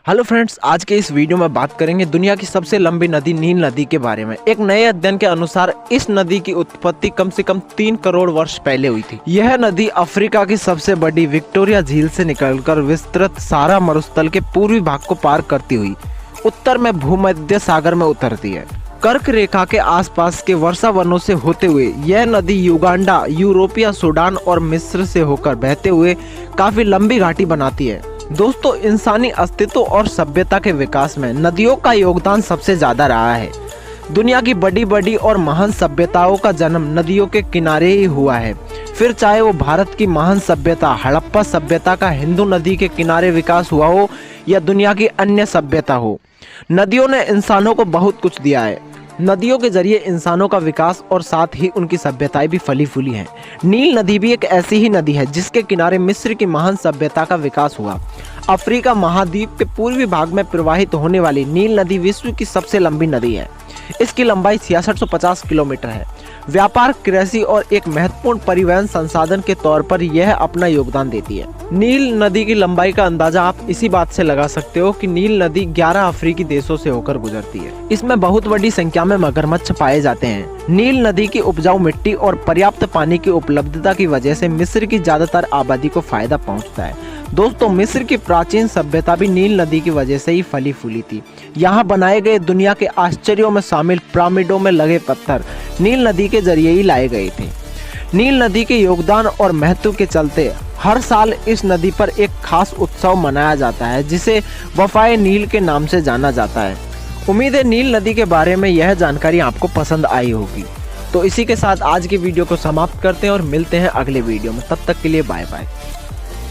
Hello friends, आज के इस वीडियो में बात करेंगे दुनिया की सबसे लंबी नदी नील नदी के बारे में। एक नए अध्ययन के अनुसार इस नदी की उत्पत्ति कम से कम 3 करोड़ वर्ष पहले हुई थी। यह नदी अफ्रीका की सबसे बड़ी विक्टोरिया झील से निकलकर विस्तृत सहारा मरुस्थल के पूर्वी भाग को पार करती हुई उत्तर में भूमध्य सागर में उतरती है। कर्क रेखा के आसपास के वर्षा वनों से होते हुए यह नदी युगांडा, यूरोपिया, सूडान और मिस्र से होकर बहते हुए काफी लंबी घाटी बनाती है। दोस्तों, इंसानी अस्तित्व और सभ्यता के विकास में नदियों का योगदान सबसे ज्यादा रहा है। दुनिया की बड़ी बड़ी और महान सभ्यताओं का जन्म नदियों के किनारे ही हुआ है। फिर चाहे वो भारत की महान सभ्यता हड़प्पा सभ्यता का हिंदू नदी के किनारे विकास हुआ हो या दुनिया की अन्य सभ्यता हो, नदियों ने इंसानों को बहुत कुछ दिया है। नदियों के जरिए इंसानों का विकास और साथ ही उनकी सभ्यताएं भी फली फूली हैं। नील नदी भी एक ऐसी ही नदी है जिसके किनारे मिस्र की महान सभ्यता का विकास हुआ। अफ्रीका महाद्वीप के पूर्वी भाग में प्रवाहित होने वाली नील नदी विश्व की सबसे लंबी नदी है। इसकी लंबाई 6650 किलोमीटर है। व्यापार, कृषि और एक महत्वपूर्ण परिवहन संसाधन के तौर पर यह अपना योगदान देती है। नील नदी की लंबाई का अंदाजा आप इसी बात से लगा सकते हो कि नील नदी 11 अफ्रीकी देशों से होकर गुजरती है। इसमें बहुत बड़ी संख्या में मगरमच्छ पाए जाते हैं। नील नदी की उपजाऊ मिट्टी और पर्याप्त पानी की उपलब्धता की वजह से मिस्र की ज्यादातर आबादी को फायदा पहुंचता है। दोस्तों, मिस्र की प्राचीन सभ्यता भी नील नदी की वजह से ही फली फूली थी। यहाँ बनाए गए दुनिया के आश्चर्यों में शामिल पिरामिडों में लगे पत्थर नील नदी के जरिए ही लाए गए थे। नील नदी के योगदान और महत्व के चलते हर साल इस नदी पर एक खास उत्सव मनाया जाता है जिसे वफाए नील के नाम से जाना जाता है। उम्मीद है नील नदी के बारे में यह जानकारी आपको पसंद आई होगी। तो इसी के साथ आज की वीडियो को समाप्त करते हैं और मिलते हैं अगले वीडियो में। तब तक के लिए बाय बाय।